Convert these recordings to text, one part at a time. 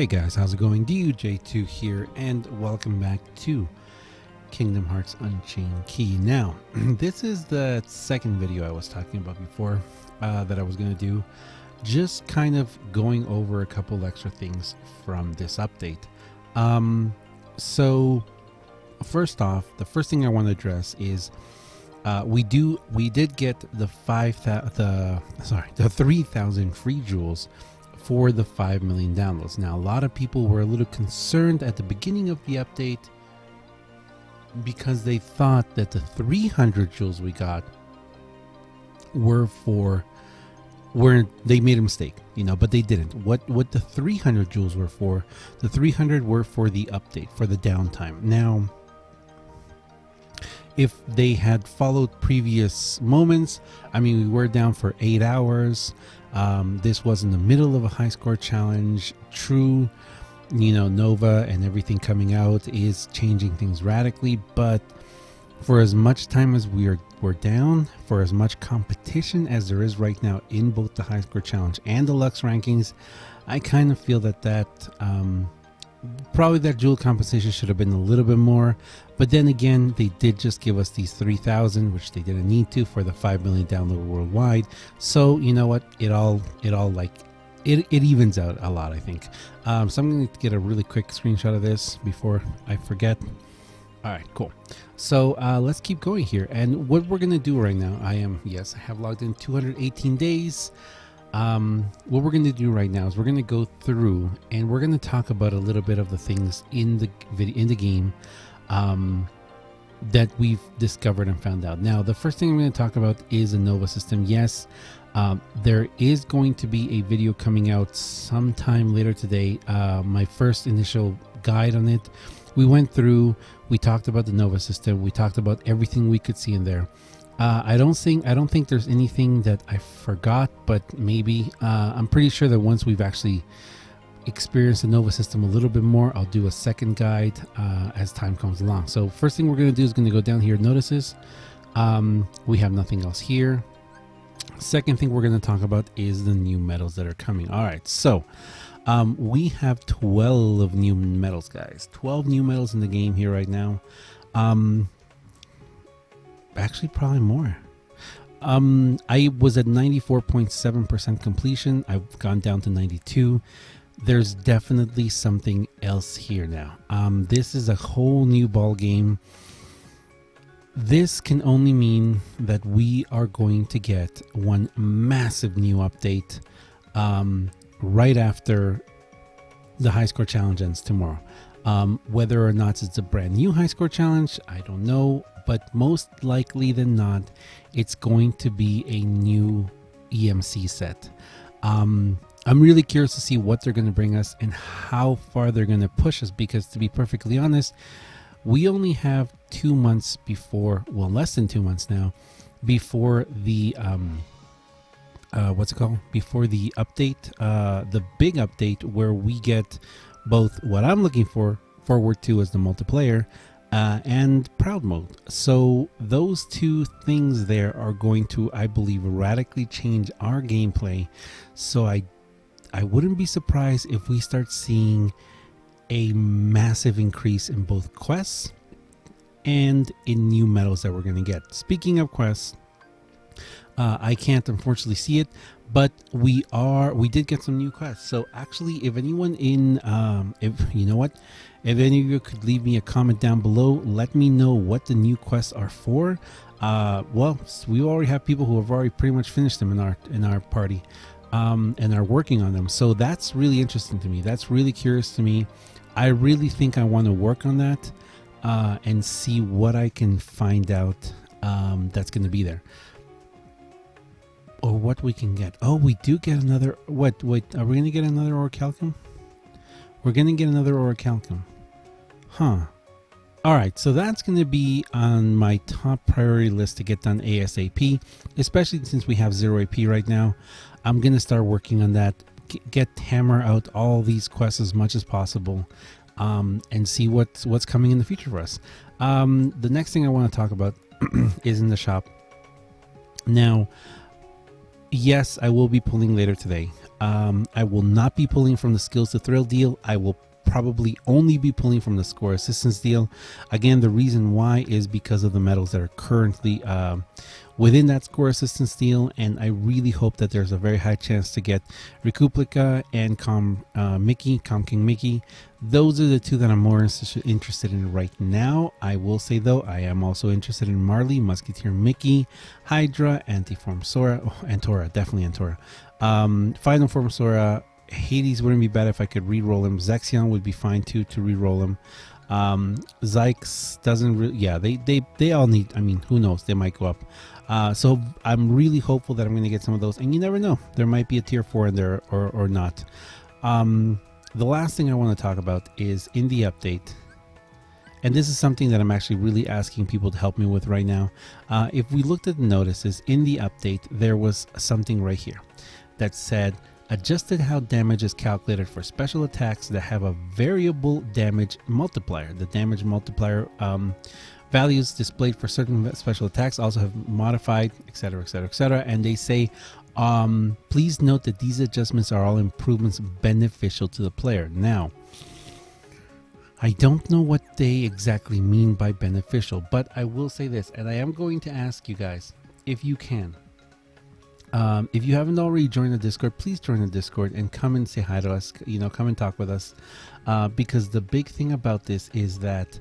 Hey guys, how's it going? DUJ2 here, and welcome back to Kingdom Hearts Unchained Key. Now, this is the second video I was talking about before that I was going to do, just kind of going over a couple extra things from this update. So first off, the first thing I want to address is we did get the 3,000 free jewels for the 5 million downloads. Now, a lot of people were a little concerned at the beginning of the update because they thought that the 300 jewels we got they made a mistake, but they didn't. What the 300 jewels were for, the 300 were for the update, for the downtime. Now, if they had followed previous moments, I mean, we were down for 8 hours. This was in the middle of a high score challenge. True, Nova and everything coming out is changing things radically, but for as much time as we're down, for as much competition as there is right now in both the high score challenge and the Lux rankings, I kind of feel that probably that jewel compensation should have been a little bit more. But then again, they did just give us these 3,000, which they didn't need to, for the 5 million download worldwide. So you know what? It evens out a lot, I think. So I'm going to get a really quick screenshot of this before I forget. All right, cool. So let's keep going here. And what we're going to do right now, I have logged in 218 days. What we're going to do right now is we're going to go through and we're going to talk about a little bit of the things in the game that we've discovered and found out. Now, the first thing I'm going to talk about is the Nova system. Yes, there is going to be a video coming out sometime later today. My first initial guide on it, we went through, we talked about the Nova system, we talked about everything we could see in there. I don't think there's anything that I forgot, but maybe I'm pretty sure that once we've actually experienced the Nova system a little bit more, I'll do a second guide as time comes along. So first thing we're going to do is going to go down here, notices. We have nothing else here. Second thing we're going to talk about is the new medals that are coming. All right, so we have 12 new medals, guys. 12 new medals in the game here right now. Actually, probably more. I was at 94.7% completion. I've gone down to 92. There's definitely something else here now. This is a whole new ball game. This can only mean that we are going to get one massive new update right after the high score challenge ends tomorrow. Whether or not it's a brand new high score challenge, I don't know, but most likely than not, it's going to be a new EMC set. I'm really curious to see what they're going to bring us and how far they're going to push us, because to be perfectly honest, we only have 2 months before, well, less than 2 months now, before the before the update, the big update, where we get both what I'm looking forward to as the multiplayer and proud mode. So those two things there are going to, I believe, radically change our gameplay. So I wouldn't be surprised if we start seeing a massive increase in both quests and in new medals that we're going to get. Speaking of quests, I can't unfortunately see it, but we did get some new quests. So actually, if anyone if any of you could leave me a comment down below, let me know what the new quests are for. Well, we already have people who have already pretty much finished them in our party, and are working on them. So that's really interesting to me. That's really curious to me. I really think I want to work on that and see what I can find out that's going to be there. Or what we can get. Oh, we do get another. Wait, are we going to get another orichalcum? We're going to get another orichalcum. Huh. All right, so that's going to be on my top priority list to get done ASAP, especially since we have 0 AP right now. I'm going to start working on that, hammer out all these quests as much as possible, and see what's coming in the future for us. The next thing I want to talk about is in the shop. Now, Yes, I will be pulling later today. I will not be pulling from the Skills to Thrill deal. I will probably only be pulling from the Score Assistance deal. Again, the reason why is because of the medals that are currently within that Score Assistance deal, and I really hope that there's a very high chance to get Recuplica and Com King Mickey. Those are the two that I'm more interested in right now. I will say though, I am also interested in Marley, Musketeer Mickey, Hydra, Antiform Sora, Antora, definitely Antora, Final Form Sora. Hades wouldn't be bad if I could re-roll him. Zexion would be fine too to re-roll him. Zyx doesn't really, yeah, they all need, I mean, who knows, they might go up. So I'm really hopeful that I'm going to get some of those, and you never know, there might be a tier 4 in there or not. The last thing I want to talk about is in the update, and this is something that I'm actually really asking people to help me with right now. If we looked at the notices in the update, there was something right here that said adjusted how damage is calculated for special attacks that have a variable damage multiplier. The damage multiplier values displayed for certain special attacks also have modified, etc., etc., etc. And they say, please note that these adjustments are all improvements beneficial to the player. Now, I don't know what they exactly mean by beneficial, but I will say this, and I am going to ask you guys, if you can, if you haven't already joined the Discord, please join the Discord and come and say hi to us, come and talk with us, because the big thing about this is that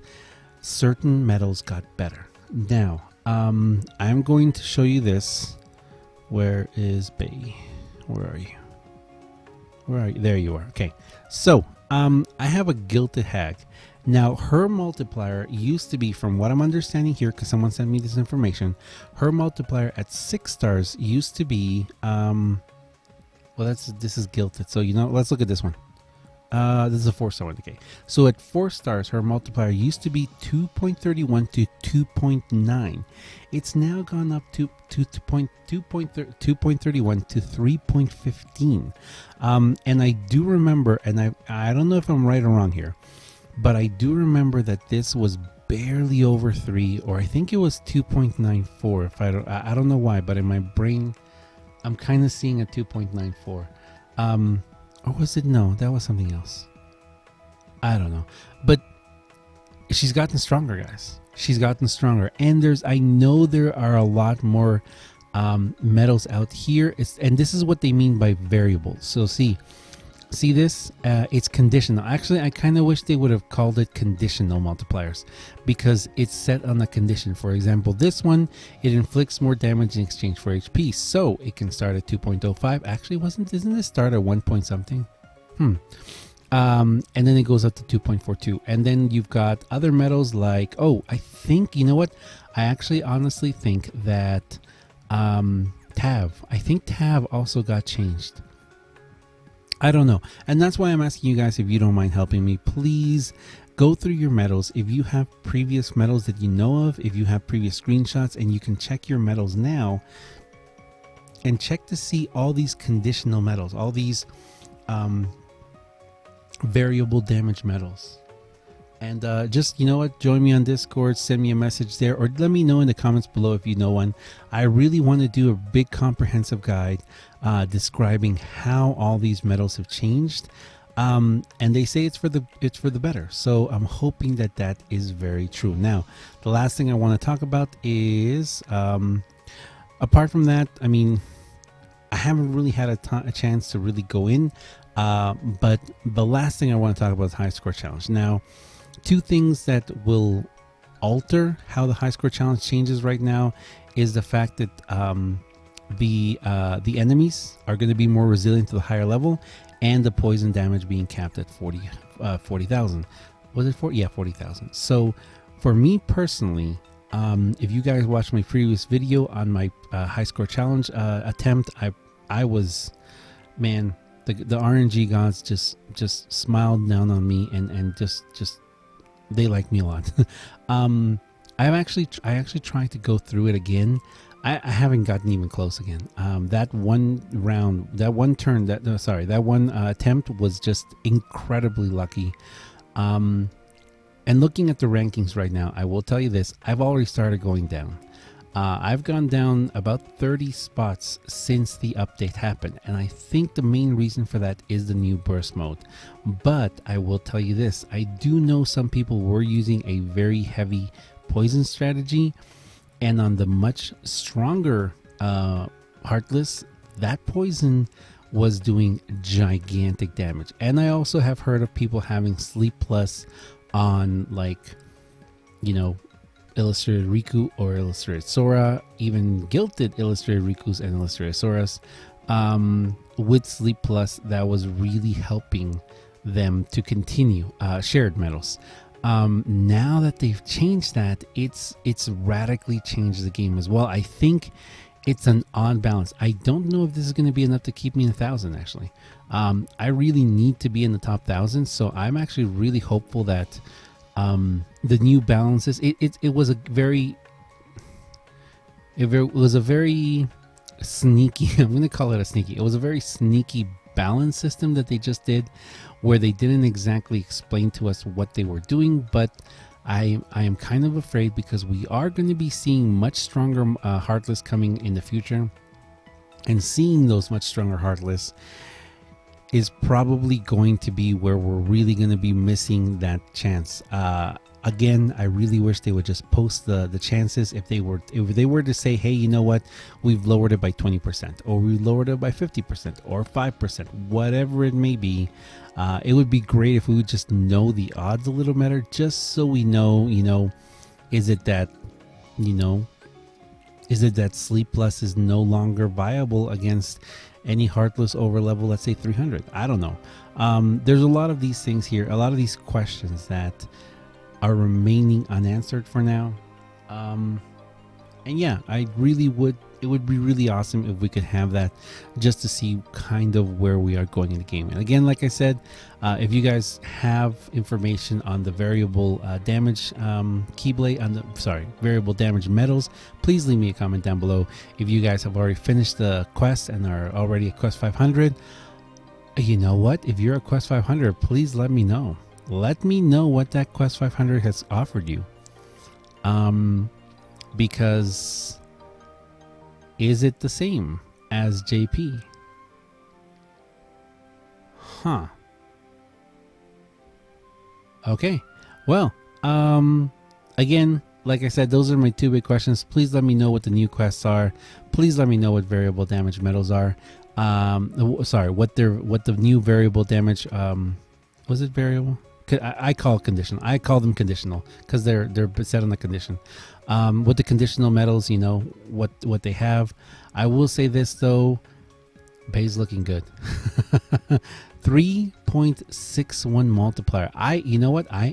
certain medals got better. Now, I'm going to show you this. Where is Bay? Where are you? Where are you? There you are. Okay. So, I have a Gilded Hag. Now, her multiplier used to be, from what I'm understanding here, because someone sent me this information, her multiplier at 6 stars used to be, well, this is Gilded. So, let's look at this one. This is a 4-star one. Okay. So at 4 stars, her multiplier used to be 2.31 to 2.9. It's now gone up to 2.31 to 3.15. And I do remember, and I don't know if I'm right or wrong here, but I do remember that this was barely over 3, or I think it was 2.94. If I don't know why, but in my brain, I'm kind of seeing a 2.94. Or was it? No, that was something else. I don't know. But she's gotten stronger, guys. She's gotten stronger. And I know there are a lot more medals out here. And this is what they mean by variables. So see this? It's conditional. Actually, I kind of wish they would have called it conditional multipliers, because it's set on a condition. For example, this one, it inflicts more damage in exchange for HP, so it can start at 2.05. Actually, isn't this start at 1 point something? And then it goes up to 2.42. And then you've got other medals like, I think, you know what? I actually honestly think that Tav. I think Tav also got changed. I don't know. And that's why I'm asking you guys, if you don't mind helping me, please go through your medals. If you have previous medals that you know of, if you have previous screenshots, and you can check your medals now and check to see all these conditional medals, all these variable damage medals. And just, join me on Discord, send me a message there, or let me know in the comments below if you know one. I really want to do a big comprehensive guide describing how all these medals have changed. And they say it's for the better. So I'm hoping that is very true. Now, the last thing I want to talk about is, apart from that, I mean, I haven't really had a chance to really go in. But the last thing I want to talk about is High Score Challenge. Now, 2 things that will alter how the High Score Challenge changes right now is the fact that the enemies are going to be more resilient to the higher level, and the poison damage being capped at 40,000. Was it 40? Yeah, 40,000. So for me personally, if you guys watched my previous video on my High Score Challenge attempt, I was, man, the RNG gods just smiled down on me and just they like me a lot. I actually tried to go through it again. I haven't gotten even close again. That one round, that one turn, that one attempt was just incredibly lucky. And looking at the rankings right now, I will tell you this: I've already started going down. I've gone down about 30 spots since the update happened, and I think the main reason for that is the new burst mode. But I will tell you this, I do know some people were using a very heavy poison strategy, and on the much stronger Heartless, that poison was doing gigantic damage. And I also have heard of people having Sleep Plus on, like, you know, Illustrated Riku or Illustrated Sora, even Gilded Illustrated Rikus and Illustrated Soras, with Sleep Plus. That was really helping them to continue shared medals. Now that they've changed that, it's radically changed the game as well. I think it's an odd balance. I don't know if this is going to be enough to keep me in 1,000, actually. I really need to be in the top 1,000, so I'm actually really hopeful that the new balances, it was a very sneaky, I'm going to call it a sneaky, it was a very sneaky balance system that they just did, where they didn't exactly explain to us what they were doing. But I am kind of afraid, because we are going to be seeing much stronger Heartless coming in the future, and seeing those much stronger Heartless is probably going to be where we're really going to be missing that chance. Again, I really wish they would just post the chances. If they were to say, hey, you know what, we've lowered it by 20%, or we lowered it by 50%, or 5%, whatever it may be, it would be great if we would just know the odds a little better, just so we know, is it that Sleep Plus is no longer viable against any Heartless over level, let's say 300. I don't know. There's a lot of these things here, a lot of these questions that are remaining unanswered for now. And yeah, it would be really awesome if we could have that, just to see kind of where we are going in the game. And again, like I said, if you guys have information on the variable damage Keyblade, variable damage medals, please leave me a comment down below. If you guys have already finished the quest and are already at quest 500, you know what? If you're at quest 500, please let me know. Let me know what that quest 500 has offered you. Because is it the same as JP? Huh. Okay. Well, again, like I said, those are my two big questions. Please let me know what the new quests are. Please let me know what variable damage medals are. What the new variable damage, was it variable? I call it conditional. I call them conditional because they're set on the condition. With the conditional medals, what they have. I will say this though, Bay's looking good. 3.61 multiplier. I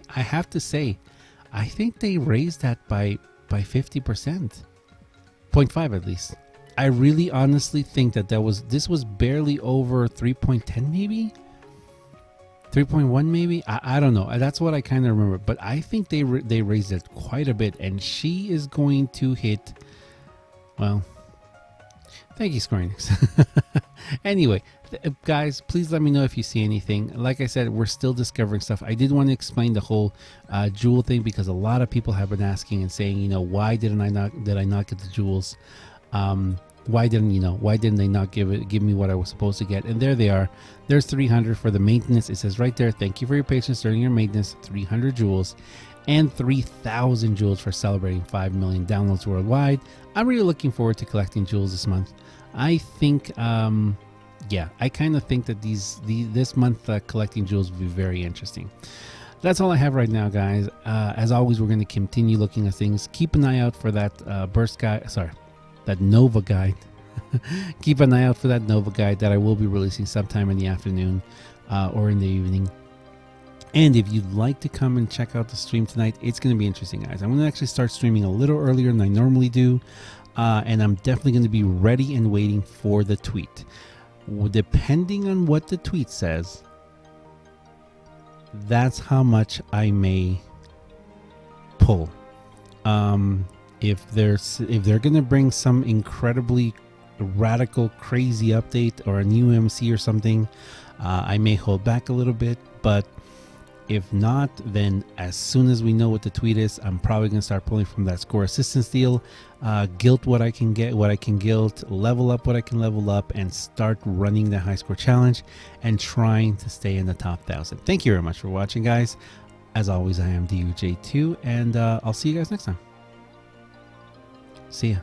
have to say, I think they raised that by 50%, 0.5 at least. I really honestly think this was barely over 3.10 maybe. 3.1 maybe. I don't know. That's what I kind of remember. But I think they raised it quite a bit, and she is going to hit. Well, thank you, Square Enix. Anyway, guys, please let me know if you see anything. Like I said, we're still discovering stuff. I did want to explain the whole jewel thing, because a lot of people have been asking and saying, why did I not get the jewels? Why didn't they not give me what I was supposed to get? And there they are. There's 300 for the maintenance. It says right there, thank you for your patience during your maintenance, 300 jewels, and 3,000 jewels for celebrating 5 million downloads worldwide. I'm really looking forward to collecting jewels this month. I think, I kind of think that this month collecting jewels will be very interesting. That's all I have right now, guys. As always, we're going to continue looking at things. Keep an eye out for that that Nova guide. Keep an eye out for that Nova guide that I will be releasing sometime in the afternoon or in the evening. And if you'd like to come and check out the stream tonight, it's going to be interesting, guys. I'm going to actually start streaming a little earlier than I normally do. And I'm definitely going to be ready and waiting for the tweet. Depending on what the tweet says, that's how much I may pull. If they're gonna bring some incredibly radical, crazy update or a new MC or something, I may hold back a little bit. But If not, then as soon as we know what the tweet is, I'm probably going to start pulling from that score assistance deal, guilt what I can get, what I can guilt, level up what I can level up, and start running the high score challenge and trying to stay in the top 1,000. Thank you very much for watching, guys. As always, I am DUJ2, and I'll see you guys next time. See ya.